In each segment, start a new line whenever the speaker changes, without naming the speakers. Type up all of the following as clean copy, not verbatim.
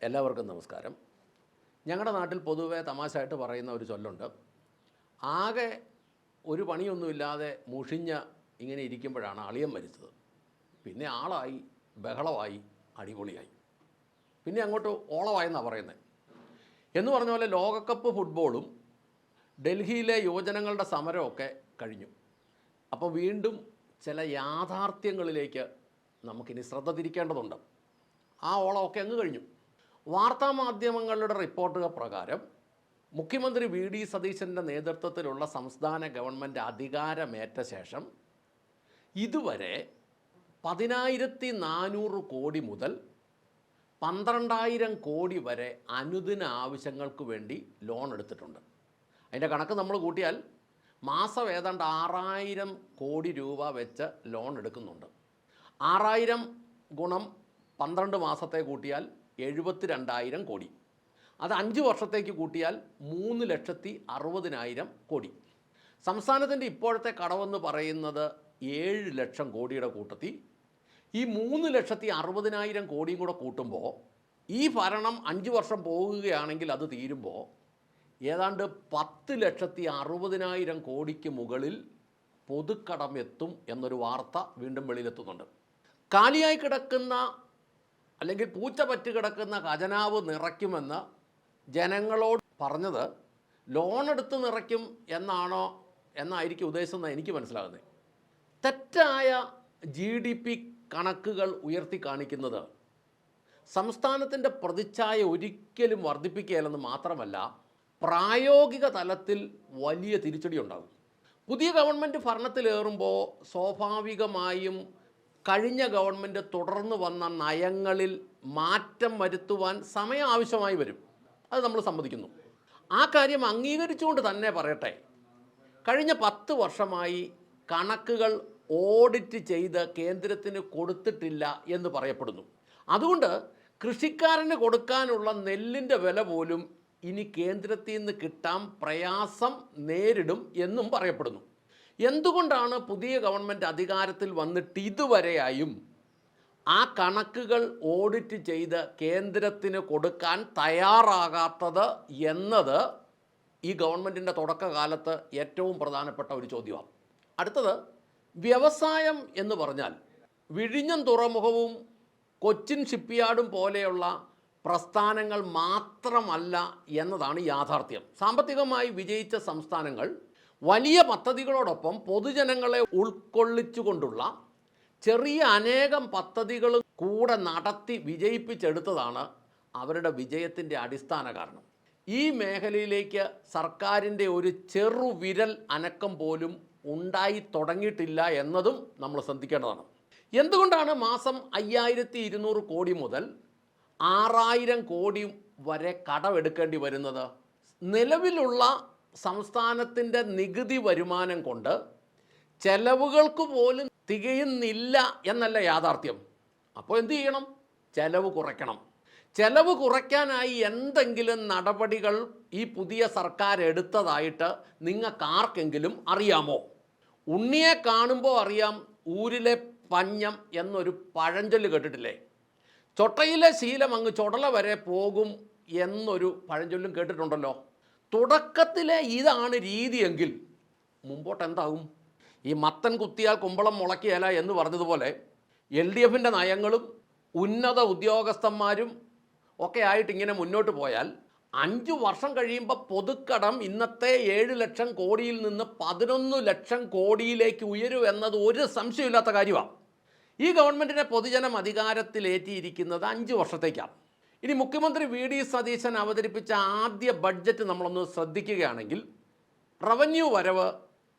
എല്ലാവർക്കും നമസ്കാരം. ഞങ്ങളുടെ നാട്ടിൽ പൊതുവെ തമാശയായിട്ട് പറയുന്ന ഒരു ചൊല്ലുണ്ട്. ആകെ ഒരു പണിയൊന്നുമില്ലാതെ മുഷിഞ്ഞ ഇങ്ങനെ ഇരിക്കുമ്പോഴാണ് അളിയൻ മരിച്ചത്. പിന്നെ ആളായി, ബഹളമായി, അടിപൊളിയായി, പിന്നെ അങ്ങോട്ട് ഓളമായെന്നാണ് പറയുന്നത്. എന്ന് പറഞ്ഞ പോലെ ലോകകപ്പ് ഫുട്ബോളും ഡൽഹിയിലെ യുവജനങ്ങളുടെ സമരമൊക്കെ കഴിഞ്ഞു. അപ്പോൾ വീണ്ടും ചില യാഥാർത്ഥ്യങ്ങളിലേക്ക് നമുക്കിനി ശ്രദ്ധ തിരിക്കേണ്ടതുണ്ട്. ആ ഓളമൊക്കെ അങ്ങ് കഴിഞ്ഞു. വാർത്താമാധ്യമങ്ങളുടെ റിപ്പോർട്ടുകൾ പ്രകാരം മുഖ്യമന്ത്രി വി ഡി സതീശൻ്റെ നേതൃത്വത്തിലുള്ള സംസ്ഥാന ഗവൺമെൻറ് അധികാരമേറ്റ ശേഷം ഇതുവരെ 10,400 കോടി മുതൽ 12,000 കോടി വരെ അനുദിന ആവശ്യങ്ങൾക്ക് വേണ്ടി ലോൺ എടുത്തിട്ടുണ്ട്. അതിൻ്റെ കണക്ക് നമ്മൾ കൂട്ടിയാൽ മാസം ഏതാണ്ട് 6,000 കോടി രൂപ വെച്ച് ലോൺ എടുക്കുന്നുണ്ട്. 6,000 ഗുണം 12 മാസത്തെ കൂട്ടിയാൽ 72,000 കോടി. അത് 5 വർഷത്തേക്ക് കൂട്ടിയാൽ 3,60,000 കോടി. സംസ്ഥാനത്തിൻ്റെ ഇപ്പോഴത്തെ കടമെന്ന് പറയുന്നത് 7 ലക്ഷം കോടിയുടെ കൂട്ടത്തിൽ ഈ 3,60,000 കോടിയും കൂടെ കൂട്ടുമ്പോൾ ഈ ഭരണം 5 വർഷം പോകുകയാണെങ്കിൽ അത് തീരുമ്പോൾ ഏതാണ്ട് 10,60,000 കോടിക്ക് മുകളിൽ പൊതുക്കടം എത്തും എന്നൊരു വാർത്ത വീണ്ടും വെളിയിലെത്തുന്നുണ്ട്. കാലിയായി കിടക്കുന്ന അല്ലെങ്കിൽ പൂച്ച പറ്റി കിടക്കുന്ന ഖജനാവ് നിറയ്ക്കുമെന്ന് ജനങ്ങളോട് പറഞ്ഞത് ലോൺ എടുത്ത് നിറയ്ക്കും എന്നായിരിക്കും ഉദ്ദേശിച്ചതെന്ന് എനിക്ക് മനസ്സിലാകുന്നത്. തെറ്റായ GDP കണക്കുകൾ ഉയർത്തി കാണിക്കുന്നത് സംസ്ഥാനത്തിൻ്റെ പ്രതിച്ഛായ ഒരിക്കലും വർദ്ധിപ്പിക്കുകയില്ലെന്ന് മാത്രമല്ല, പ്രായോഗിക തലത്തിൽ വലിയ തിരിച്ചടി ഉണ്ടാകും. പുതിയ ഗവൺമെൻറ് ഭരണത്തിലേറുമ്പോൾ സ്വാഭാവികമായും കഴിഞ്ഞ ഗവൺമെൻറ് തുടർന്ന് വന്ന നയങ്ങളിൽ മാറ്റം വരുത്തുവാൻ സമയം ആവശ്യമായി വരും. അത് നമ്മൾ സമ്മതിക്കുന്നു. ആ കാര്യം അംഗീകരിച്ചുകൊണ്ട് തന്നെ പറയട്ടെ, കഴിഞ്ഞ 10 വർഷമായി കണക്കുകൾ ഓഡിറ്റ് ചെയ്ത് കേന്ദ്രത്തിന് കൊടുത്തിട്ടില്ല എന്ന് പറയപ്പെടുന്നു. അതുകൊണ്ട് കൃഷിക്കാരന് കൊടുക്കാനുള്ള നെല്ലിൻ്റെ വില പോലും ഇനി കേന്ദ്രത്തിൽ നിന്ന് കിട്ടാൻ പ്രയാസം നേരിടും എന്നും പറയപ്പെടുന്നു. എന്തുകൊണ്ടാണ് പുതിയ ഗവൺമെൻറ് അധികാരത്തിൽ വന്നിട്ട് ഇതുവരെയായും ആ കണക്കുകൾ ഓഡിറ്റ് ചെയ്ത് കേന്ദ്രത്തിന് കൊടുക്കാൻ തയ്യാറാകാത്തത് എന്നത് ഈ ഗവൺമെൻറ്റിൻ്റെ തുടക്കകാലത്ത് ഏറ്റവും പ്രധാനപ്പെട്ട ഒരു ചോദ്യമാണ്. അടുത്തത്, വ്യവസായം എന്ന് പറഞ്ഞാൽ വിഴിഞ്ഞം തുറമുഖവും കൊച്ചിൻ ഷിപ്പ്യാർഡും പോലെയുള്ള പ്രസ്ഥാനങ്ങൾ മാത്രമല്ല എന്നതാണ് യാഥാർത്ഥ്യം. സാമ്പത്തികമായി വിജയിച്ച സംസ്ഥാനങ്ങൾ വലിയ പദ്ധതികളോടൊപ്പം പൊതുജനങ്ങളെ ഉൾക്കൊള്ളിച്ചുകൊണ്ടുള്ള ചെറിയ അനേകം പദ്ധതികളും കൂടെ നടത്തി വിജയിപ്പിച്ചെടുത്തതാണ് അവരുടെ വിജയത്തിൻ്റെ അടിസ്ഥാന കാരണം. ഈ മേഖലയിലേക്ക് സർക്കാരിൻ്റെ ഒരു ചെറുവിരൽ അനക്കം പോലും ഉണ്ടായി തുടങ്ങിയിട്ടില്ല എന്നതും നമ്മൾ ശ്രദ്ധിക്കേണ്ടതാണ്. എന്തുകൊണ്ടാണ് മാസം 5,200 കോടി മുതൽ 6,000 കോടി വരെ കടമെടുക്കേണ്ടി വരുന്നത്? നിലവിലുള്ള സംസ്ഥാനത്തിൻ്റെ നികുതി വരുമാനം കൊണ്ട് ചെലവുകൾക്ക് പോലും തികയുന്നില്ല എന്നല്ല യാഥാർത്ഥ്യം. അപ്പോൾ എന്തു ചെയ്യണം? ചെലവ് കുറയ്ക്കണം. ചെലവ് കുറയ്ക്കാനായി എന്തെങ്കിലും നടപടികൾ ഈ പുതിയ സർക്കാർ എടുത്തതായിട്ട് നിങ്ങൾക്കാർക്കെങ്കിലും അറിയാമോ? ഉണ്ണിയെ കാണുമ്പോൾ അറിയാം ഊരിലെ പഞ്ഞം എന്നൊരു പഴഞ്ചൊല്ല് കേട്ടിട്ടില്ലേ? ചൊട്ടയിലെ ശീലം അങ്ങ് ചൊടല വരെ പോകും എന്നൊരു പഴഞ്ചൊല്ലും കേട്ടിട്ടുണ്ടല്ലോ. തുടക്കത്തിലെ ഇതാണ് രീതിയെങ്കിൽ മുമ്പോട്ട് എന്താകും? ഈ മത്തൻ കുത്തിയാൽ കുമ്പളം മുളയ്ക്കുകയില്ല എന്ന് പറഞ്ഞതുപോലെ LDFൻ്റെ നയങ്ങളും ഉന്നത ഉദ്യോഗസ്ഥന്മാരും ഒക്കെ ആയിട്ട് ഇങ്ങനെ മുന്നോട്ട് പോയാൽ 5 വർഷം കഴിയുമ്പോൾ പൊതുക്കടം ഇന്നത്തെ 7 ലക്ഷം കോടിയിൽ നിന്ന് 11 ലക്ഷം കോടിയിലേക്ക് ഉയരും എന്നത് ഒരു സംശയമില്ലാത്ത കാര്യമാണ്. ഈ ഗവൺമെൻറ്റിനെ പൊതുജനം അധികാരത്തിലേറ്റിയിരിക്കുന്നത് 5 വർഷത്തേക്കാണ്. ഇനി മുഖ്യമന്ത്രി വി ഡി സതീശൻ അവതരിപ്പിച്ച ആദ്യ ബഡ്ജറ്റ് നമ്മളൊന്ന് ശ്രദ്ധിക്കുകയാണെങ്കിൽ റവന്യൂ വരവ്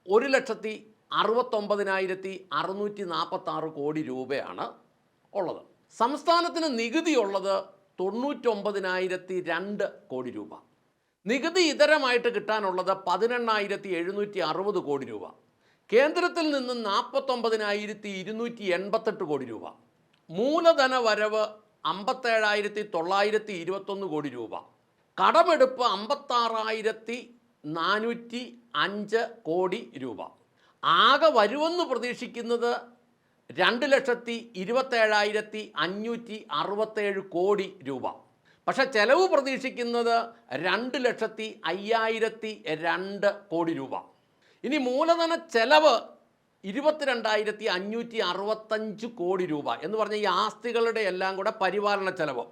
1,69,646 കോടി രൂപയാണ് ഉള്ളത്. സംസ്ഥാനത്തിന് നികുതി ഉള്ളത് 99,002 കോടി രൂപ. നികുതി ഇതരമായിട്ട് കിട്ടാനുള്ളത് 18,760 കോടി രൂപ. കേന്ദ്രത്തിൽ നിന്ന് 49,288 കോടി രൂപ. മൂലധന വരവ് 57,921 കോടി രൂപ. കടമെടുപ്പ് 56,405 കോടി രൂപ. ആകെ വരുമെന്ന് പ്രതീക്ഷിക്കുന്നത് 2,27,567 കോടി രൂപ. പക്ഷേ ചെലവ് പ്രതീക്ഷിക്കുന്നത് 2,05,002 കോടി രൂപ. ഇനി മൂലധന ചെലവ് 22,565 കോടി രൂപ എന്ന് പറഞ്ഞാൽ ഈ ആസ്തികളുടെ എല്ലാം കൂടെ പരിപാലന ചെലവ്.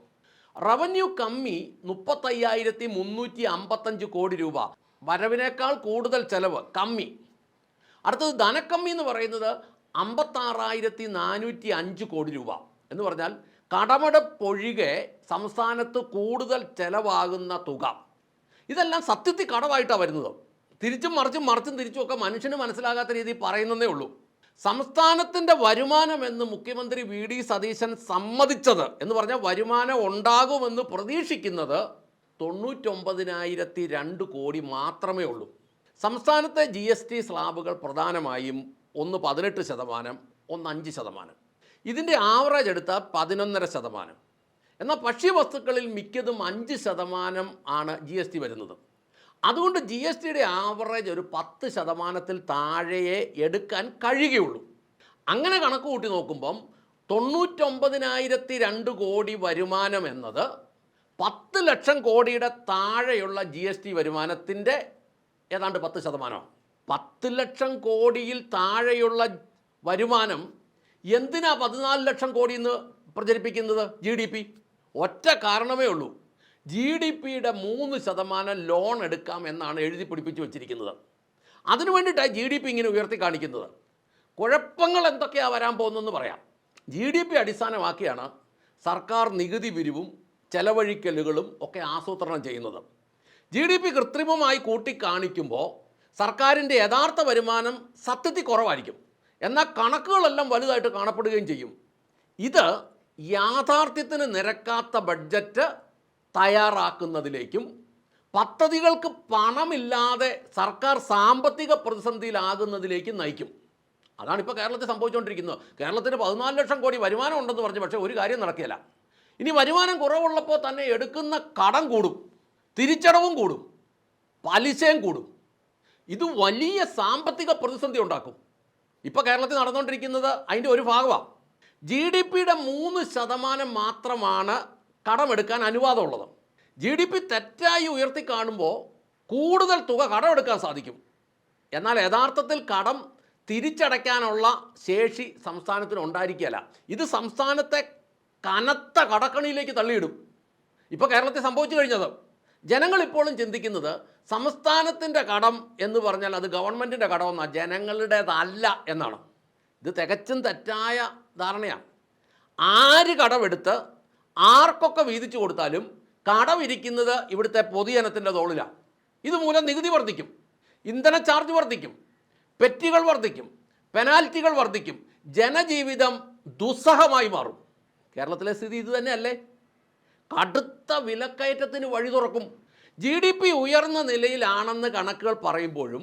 റവന്യൂ കമ്മി 35,355 കോടി രൂപ, വരവിനേക്കാൾ കൂടുതൽ ചെലവ് കമ്മി. അടുത്തത് ധനക്കമ്മി എന്ന് പറയുന്നത് 56,405 കോടി രൂപ എന്ന് പറഞ്ഞാൽ കടമെടുപ്പൊഴികെ സംസ്ഥാനത്ത് കൂടുതൽ ചെലവാകുന്ന തുക. ഇതെല്ലാം സത്യത്തിൽ കടമായിട്ടാണ് വരുന്നത്. തിരിച്ചും മറിച്ചും തിരിച്ചുമൊക്കെ മനുഷ്യന് മനസ്സിലാകാത്ത രീതിയിൽ പറയുന്നതേ ഉള്ളൂ. സംസ്ഥാനത്തിൻ്റെ വരുമാനം എന്ന് മുഖ്യമന്ത്രി വി.ഡി. സതീശൻ സമ്മതിച്ചത് എന്ന് പറഞ്ഞാൽ വരുമാനം ഉണ്ടാകുമെന്ന് പ്രതീക്ഷിക്കുന്നത് 99,002 കോടി മാത്രമേ ഉള്ളൂ. സംസ്ഥാനത്തെ GST സ്ലാബുകൾ പ്രധാനമായും ഒന്ന് 18%, ഒന്ന് 5%. ഇതിൻ്റെ ആവറേജ് എടുത്താൽ 11.5%. എന്നാൽ ഭക്ഷ്യവസ്തുക്കളിൽ മിക്കതും 5% ആണ് GST വരുന്നത്. അതുകൊണ്ട് GSTയുടെ ആവറേജ് ഒരു 10%-ൽ താഴെയേ എടുക്കാൻ കഴിയുകയുള്ളൂ. അങ്ങനെ കണക്ക് കൂട്ടി നോക്കുമ്പം 99,002 കോടി വരുമാനം എന്നത് 10 ലക്ഷം കോടിയുടെ താഴെയുള്ള GST വരുമാനത്തിൻ്റെ ഏതാണ്ട് 10%. 10 ലക്ഷം കോടിയിൽ താഴെയുള്ള വരുമാനം എന്തിനാ 14 ലക്ഷം കോടി എന്ന് പ്രചരിപ്പിക്കുന്നത്? GDP. ഒറ്റ കാരണമേ ഉള്ളൂ, GDPയുടെ 3% ലോൺ എടുക്കാം എന്നാണ് എഴുതി പിടിപ്പിച്ച് വച്ചിരിക്കുന്നത്. അതിനു വേണ്ടിയിട്ടാണ് GDP ഇങ്ങനെ ഉയർത്തി കാണിക്കുന്നത്. കുഴപ്പങ്ങൾ എന്തൊക്കെയാണ് വരാൻ പോകുന്നതെന്ന് പറയാം. GDP അടിസ്ഥാനമാക്കിയാണ് സർക്കാർ നികുതി പിരിവും ചെലവഴിക്കലുകളും ഒക്കെ ആസൂത്രണം ചെയ്യുന്നത്. GDP കൃത്രിമമായി കൂട്ടിക്കാണിക്കുമ്പോൾ സർക്കാരിൻ്റെ യഥാർത്ഥ വരുമാനം സത്യത്തിൽ കുറവായിരിക്കും, എന്നാൽ കണക്കുകളെല്ലാം വലുതായിട്ട് കാണപ്പെടുകയും ചെയ്യും. ഇത് യാഥാർത്ഥ്യത്തിന് നിരക്കാത്ത ബഡ്ജറ്റ് തയ്യാറാക്കുന്നതിലേക്കും പദ്ധതികൾക്ക് പണമില്ലാതെ സർക്കാർ സാമ്പത്തിക പ്രതിസന്ധിയിലാകുന്നതിലേക്കും നയിക്കും. അതാണിപ്പോൾ കേരളത്തിൽ സംഭവിച്ചുകൊണ്ടിരിക്കുന്നത്. കേരളത്തിന് 14 ലക്ഷം കോടി വരുമാനം ഉണ്ടെന്ന് പറഞ്ഞു, പക്ഷേ ഒരു കാര്യം നടക്കുകയില്ല. ഇനി വരുമാനം കുറവുള്ളപ്പോൾ തന്നെ എടുക്കുന്ന കടം കൂടും, തിരിച്ചടവും കൂടും, പലിശയും കൂടും. ഇത് വലിയ സാമ്പത്തിക പ്രതിസന്ധി ഉണ്ടാക്കും. ഇപ്പോൾ കേരളത്തിൽ നടന്നുകൊണ്ടിരിക്കുന്നത് അതിൻ്റെ ഒരു ഭാഗമാണ്. GDPയുടെ 3% മാത്രമാണ് കടമെടുക്കാൻ അനുവാദമുള്ളത്. GDP തെറ്റായി ഉയർത്തി കാണുമ്പോൾ കൂടുതൽ തുക കടമെടുക്കാൻ സാധിക്കും, എന്നാൽ യഥാർത്ഥത്തിൽ കടം തിരിച്ചടയ്ക്കാനുള്ള ശേഷി സംസ്ഥാനത്തിന് ഉണ്ടായിരിക്കുകയില്ല. ഇത് സംസ്ഥാനത്തെ കനത്ത കടക്കണിയിലേക്ക് തള്ളിയിടും. ഇപ്പോൾ കേരളത്തിൽ സംഭവിച്ചു കഴിഞ്ഞത്, ജനങ്ങൾ ഇപ്പോഴും ചിന്തിക്കുന്നത് സംസ്ഥാനത്തിൻ്റെ കടം എന്ന് പറഞ്ഞാൽ അത് ഗവൺമെൻറ്റിൻ്റെ കടമെന്നാണ്, ജനങ്ങളുടേതല്ല എന്നാണ്. ഇത് തികച്ചും തെറ്റായ ധാരണയാണ്. ആര് കടമെടുത്ത് ആർക്കൊക്കെ വീതിച്ചു കൊടുത്താലും കടമിരിക്കുന്നത് ഇവിടുത്തെ പൊതുജനത്തിൻ്റെ തോളിലാണ്. ഇതുമൂലം നികുതി വർദ്ധിക്കും, ഇന്ധന ചാർജ് വർദ്ധിക്കും, പെറ്റികൾ വർദ്ധിക്കും, പെനാൽറ്റികൾ വർദ്ധിക്കും, ജനജീവിതം ദുസ്സഹമായി മാറും. കേരളത്തിലെ സ്ഥിതി ഇത് തന്നെയല്ലേ? കടുത്ത വിലക്കയറ്റത്തിന് വഴി തുറക്കും. GDP ഉയർന്ന നിലയിലാണെന്ന് കണക്കുകൾ പറയുമ്പോഴും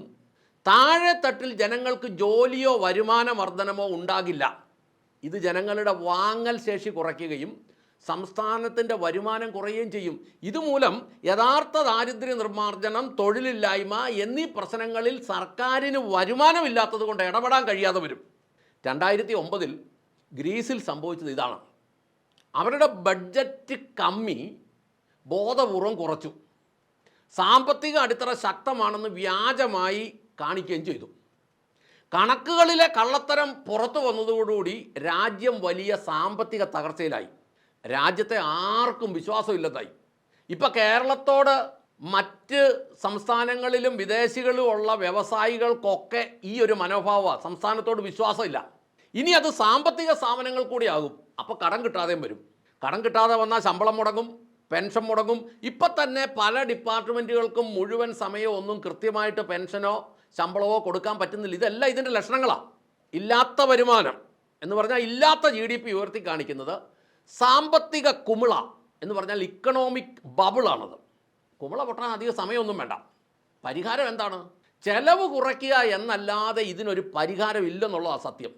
താഴെത്തട്ടിൽ ജനങ്ങൾക്ക് ജോലിയോ വരുമാന വർധനമോ ഉണ്ടാകില്ല. ഇത് ജനങ്ങളുടെ വാങ്ങൽ ശേഷി കുറയ്ക്കുകയും സംസ്ഥാനത്തിൻ്റെ വരുമാനം കുറയുകയും ചെയ്യും. ഇതുമൂലം യഥാർത്ഥ ദാരിദ്ര്യ നിർമ്മാർജ്ജനം, തൊഴിലില്ലായ്മ എന്നീ പ്രശ്നങ്ങളിൽ സർക്കാരിന് വരുമാനമില്ലാത്തത് കൊണ്ട് ഇടപെടാൻ കഴിയാതെ വരും. 2009 ഗ്രീസിൽ സംഭവിച്ചത് ഇതാണ്. അവരുടെ ബഡ്ജറ്റ് കമ്മി ബോധപൂർവം കുറച്ചു. സാമ്പത്തിക അടിത്തറ ശക്തമാണെന്ന് വ്യാജമായി കാണിക്കുകയും ചെയ്തു. കണക്കുകളിലെ കള്ളത്തരം പുറത്തു വന്നതോടുകൂടി രാജ്യം വലിയ സാമ്പത്തിക തകർച്ചയിലായി. രാജ്യത്തെ ആർക്കും വിശ്വാസമില്ലാതായി. ഇപ്പം കേരളത്തോട് മറ്റ് സംസ്ഥാനങ്ങളിലും വിദേശികളിലും ഉള്ള വ്യവസായികൾക്കൊക്കെ ഈ ഒരു മനോഭാവമാണ്, സംസ്ഥാനത്തോട് വിശ്വാസമില്ല. ഇനി അത് സാമ്പത്തിക സ്ഥാപനങ്ങൾ കൂടിയാകും. അപ്പോൾ കടം കിട്ടാതെയും വരും. കടം കിട്ടാതെ വന്നാൽ ശമ്പളം മുടങ്ങും, പെൻഷൻ മുടങ്ങും. ഇപ്പം തന്നെ പല ഡിപ്പാർട്ട്മെൻറ്റുകൾക്കും മുഴുവൻ സമയം ഒന്നും കൃത്യമായിട്ട് പെൻഷനോ ശമ്പളമോ കൊടുക്കാൻ പറ്റുന്നില്ല. ഇതെല്ലാം ഇതിൻ്റെ ലക്ഷണങ്ങളാണ്. ഇല്ലാത്ത വരുമാനം എന്ന് പറഞ്ഞാൽ ഇല്ലാത്ത GDP ഉയർത്തി കാണിക്കുന്നത് സാമ്പത്തിക കുമിള എന്ന് പറഞ്ഞാൽ ഇക്കണോമിക് ബബിളാണത്. കുമിള പൊട്ടാൻ അധികം സമയമൊന്നും വേണ്ട. പരിഹാരം എന്താണ്? ചെലവ് കുറയ്ക്കുക എന്നല്ലാതെ ഇതിനൊരു പരിഹാരം ഇല്ലെന്നുള്ളതാണ് സത്യം.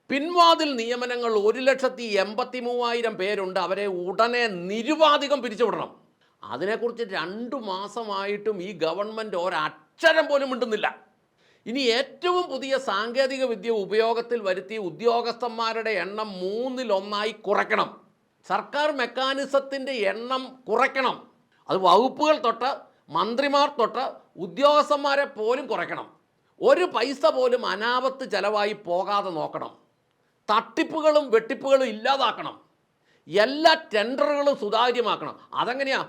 പിൻവാതിൽ നിയമനങ്ങൾ 1,83,000 പേരുണ്ട്. അവരെ ഉടനെ നിരുപാധികം പിരിച്ചുവിടണം. അതിനെക്കുറിച്ച് 2 മാസമായിട്ടും ഈ ഗവൺമെൻറ് ഒരക്ഷരം പോലും മിണ്ടുന്നില്ല. ഇനി ഏറ്റവും പുതിയ സാങ്കേതിക വിദ്യ ഉപയോഗത്തിൽ വരുത്തി ഉദ്യോഗസ്ഥന്മാരുടെ എണ്ണം 3-1 കുറയ്ക്കണം. സർക്കാർ മെക്കാനിസത്തിൻ്റെ എണ്ണം കുറയ്ക്കണം. അത് വകുപ്പുകൾ തൊട്ട് മന്ത്രിമാർ തൊട്ട് ഉദ്യോഗസ്ഥന്മാരെ പോലും കുറയ്ക്കണം. ഒരു പൈസ പോലും അനാപത്ത് ചിലവായി പോകാതെ നോക്കണം. തട്ടിപ്പുകളും വെട്ടിപ്പുകളും ഇല്ലാതാക്കണം. എല്ലാ ടെൻഡറുകളും സുതാര്യമാക്കണം. അതെങ്ങനെയാ?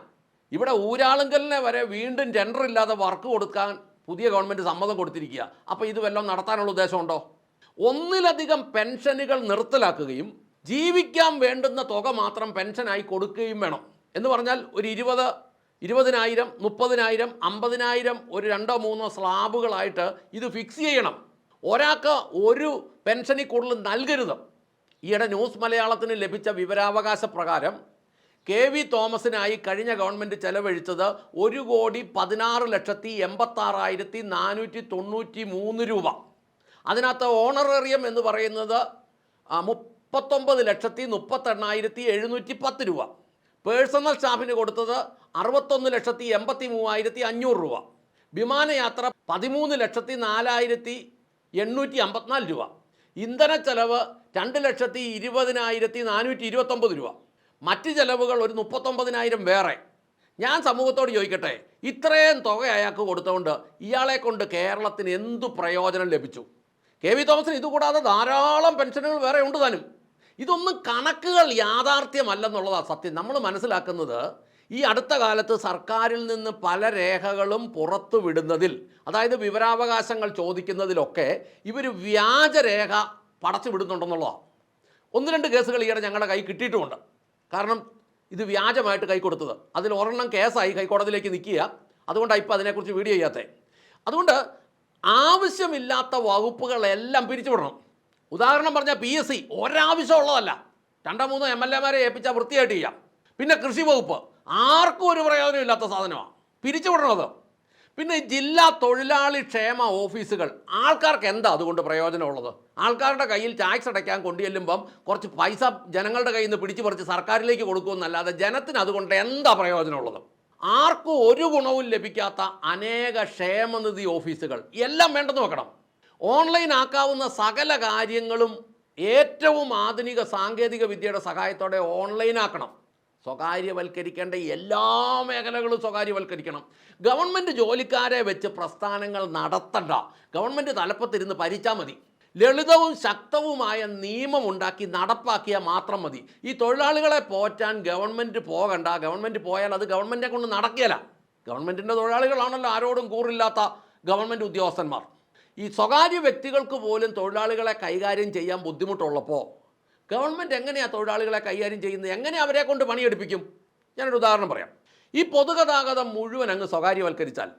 ഇവിടെ ഊരാളുങ്കലിനെ വരെ വീണ്ടും ടെൻഡർ ഇല്ലാതെ വർക്ക് കൊടുക്കാൻ പുതിയ ഗവൺമെൻറ് സമ്മതം കൊടുത്തിരിക്കുക. അപ്പോൾ ഇത് വല്ലതും നടത്താനുള്ള ഉദ്ദേശമുണ്ടോ? ഒന്നിലധികം പെൻഷനുകൾ നിർത്തലാക്കുകയും ജീവിക്കാൻ വേണ്ടുന്ന തുക മാത്രം പെൻഷനായി കൊടുക്കുകയും വേണം. എന്ന് പറഞ്ഞാൽ ഒരു 20,000, 30,000, 50,000 ഒരു 2-3 സ്ലാബുകളായിട്ട് ഇത് ഫിക്സ് ചെയ്യണം. ഒരാൾക്ക് ഒരു പെൻഷനിൽ കൂടുതൽ നൽകരുത്. ഈയിടെ ന്യൂസ് മലയാളത്തിന് ലഭിച്ച വിവരാവകാശ പ്രകാരം KV തോമസിനായി കഴിഞ്ഞ ഗവൺമെൻറ് ചെലവഴിച്ചത് 1,86,86,493 രൂപ. അതിനകത്ത് ഓണറേറിയം എന്ന് പറയുന്നത് 39,38,710 രൂപ. പേഴ്സണൽ സ്റ്റാഫിന് കൊടുത്തത് 61,83,500 രൂപ. വിമാനയാത്ര 13,04,854 രൂപ. ഇന്ധന ചെലവ് 2,20,429 രൂപ. മറ്റ് ചെലവുകൾ ഒരു 39,000 വേറെ. ഞാൻ സമൂഹത്തോട് ചോദിക്കട്ടെ, ഇത്രയും തുക അയാൾക്ക് കൊടുത്തുകൊണ്ട് ഇയാളെ കൊണ്ട് കേരളത്തിന് എന്തു പ്രയോജനം ലഭിച്ചു? KV തോമസിന് ഇതുകൂടാതെ ധാരാളം പെൻഷനുകൾ വേറെ ഉണ്ട് താനും. ഇതൊന്നും കണക്കുകൾ യാഥാർത്ഥ്യമല്ലെന്നുള്ളതാണ് സത്യം. നമ്മൾ മനസ്സിലാക്കുന്നത് ഈ അടുത്ത കാലത്ത് സർക്കാരിൽ നിന്ന് പല രേഖകളും പുറത്തു വിടുന്നതിൽ, അതായത് വിവരാവകാശങ്ങൾ ചോദിക്കുന്നതിലൊക്കെ ഇവർ വ്യാജരേഖ പടച്ചു വിടുന്നുണ്ടെന്നുള്ളതാണ്. 1-2 കേസുകൾ ഈയിടെ ഞങ്ങളുടെ കൈ കിട്ടിയിട്ടുമുണ്ട്. കാരണം ഇത് വ്യാജമായിട്ട് കൈ കൊടുത്തത്. അതിൽ ഒരെണ്ണം കേസായി ഹൈക്കോടതിയിലേക്ക് നിൽക്കുക. അതുകൊണ്ടാണ് ഇപ്പോൾ അതിനെക്കുറിച്ച് വീഡിയോ ചെയ്യാത്തത്. അതുകൊണ്ട് ആവശ്യമില്ലാത്ത വകുപ്പുകളെല്ലാം പിരിച്ചുവിടണം. ഉദാഹരണം പറഞ്ഞാൽ PSC ഒരാവശ്യമുള്ളതല്ല. 2-3 MLA-മാരെ ഏൽപ്പിച്ചാൽ വൃത്തിയായിട്ട് ചെയ്യാം. പിന്നെ കൃഷി വകുപ്പ് ആർക്കും ഒരു പ്രയോജനമില്ലാത്ത സാധനമാണ്, പിരിച്ചുവിടണത്. പിന്നെ ജില്ലാ തൊഴിലാളി ക്ഷേമ ഓഫീസുകൾ ആൾക്കാർക്ക് എന്താ അതുകൊണ്ട് പ്രയോജനമുള്ളത്? ആൾക്കാരുടെ കയ്യിൽ ടാക്സ് അടയ്ക്കാൻ കൊണ്ടുചെല്ലുമ്പം കുറച്ച് പൈസ ജനങ്ങളുടെ കയ്യിൽ നിന്ന് പിടിച്ചു പറിച്ച് സർക്കാരിലേക്ക് കൊടുക്കുമെന്നല്ലാതെ ജനത്തിന് അതുകൊണ്ട് എന്താ പ്രയോജനമുള്ളത്? ആർക്കും ഒരു ഗുണവും ലഭിക്കാത്ത അനേക ക്ഷേമനിധി ഓഫീസുകൾ എല്ലാം വേണ്ടെന്ന് വെക്കണം. ഓൺലൈൻ ആക്കാവുന്ന സകല കാര്യങ്ങളും ഏറ്റവും ആധുനിക സാങ്കേതിക വിദ്യയുടെ സഹായത്തോടെ ഓൺലൈനാക്കണം. സ്വകാര്യവൽക്കരിക്കേണ്ട എല്ലാ മേഖലകളും സ്വകാര്യവൽക്കരിക്കണം. ഗവൺമെൻറ് ജോലിക്കാരെ വെച്ച് പ്രസ്ഥാനങ്ങൾ നടത്തണ്ട. ഗവൺമെൻറ് തലപ്പത്തിരുന്ന് ഭരിച്ചാൽ മതി. ലളിതവും ശക്തവുമായ നിയമം ഉണ്ടാക്കി നടപ്പാക്കിയാൽ മാത്രം മതി. ഈ തൊഴിലാളികളെ പോറ്റാൻ ഗവൺമെൻറ് പോകണ്ട. ഗവൺമെൻറ് പോയാൽ അത് ഗവൺമെൻറ്റിനെ കൊണ്ട് നടക്കുകയില്ല. ഗവൺമെൻറ്റിൻ്റെ തൊഴിലാളികളാണല്ലോ ആരോടും കൂറില്ലാത്ത ഗവൺമെൻറ് ഉദ്യോഗസ്ഥന്മാർ. ഈ സ്വകാര്യ വ്യക്തികൾക്ക് പോലും തൊഴിലാളികളെ കൈകാര്യം ചെയ്യാൻ ബുദ്ധിമുട്ടുള്ളപ്പോൾ ഗവൺമെൻറ് എങ്ങനെയാണ് തൊഴിലാളികളെ കൈകാര്യം ചെയ്യുന്നത്? എങ്ങനെ അവരെ കൊണ്ട് പണിയെടുപ്പിക്കും? ഞാനൊരു ഉദാഹരണം പറയാം. ഈ പൊതുഗതാഗതം മുഴുവൻ അങ്ങ് സ്വകാര്യവൽക്കരിച്ചാൽ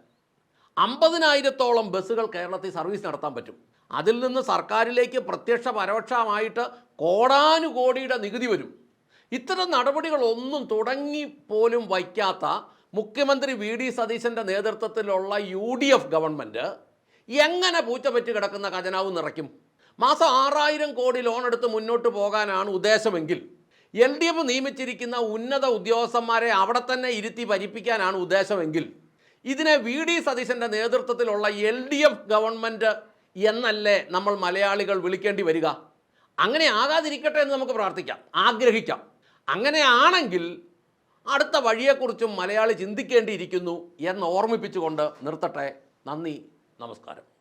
50,000-ഓളം ബസ്സുകൾ കേരളത്തിൽ സർവീസ് നടത്താൻ പറ്റും. അതിൽ നിന്ന് സർക്കാരിലേക്ക് പ്രത്യക്ഷ പരോക്ഷമായിട്ട് കോടാനുകോടിയുടെ നികുതി വരും. ഇത്തരം നടപടികളൊന്നും തുടങ്ങി പോലും വയ്ക്കാത്ത മുഖ്യമന്ത്രി VD സതീശൻ്റെ നേതൃത്വത്തിലുള്ള UDF ഗവൺമെൻറ് എങ്ങനെ പൂച്ചപറ്റി കിടക്കുന്ന ഖജനാവ് നിറയ്ക്കും? മാസം 6,000 കോടി ലോൺ എടുത്ത് മുന്നോട്ട് പോകാനാണ് ഉദ്ദേശമെങ്കിൽ LDF നിയമിച്ചിരിക്കുന്ന ഉന്നത ഉദ്യോഗസ്ഥന്മാരെ അവിടെ തന്നെ ഇരുത്തി ഭരിപ്പിക്കാനാണ് ഉദ്ദേശമെങ്കിൽ ഇതിനെ VD സതീശൻ്റെ നേതൃത്വത്തിലുള്ള LDF ഗവൺമെൻറ് എന്നല്ലേ നമ്മൾ മലയാളികൾ വിളിക്കേണ്ടി വരിക? അങ്ങനെ ആകാതിരിക്കട്ടെ എന്ന് നമുക്ക് പ്രാർത്ഥിക്കാം, ആഗ്രഹിക്കാം. അങ്ങനെയാണെങ്കിൽ അടുത്ത വഴിയെക്കുറിച്ചും മലയാളി ചിന്തിക്കേണ്ടിയിരിക്കുന്നു എന്ന് ഓർമ്മിപ്പിച്ചുകൊണ്ട് നിർത്തട്ടെ. നന്ദി, നമസ്കാരം.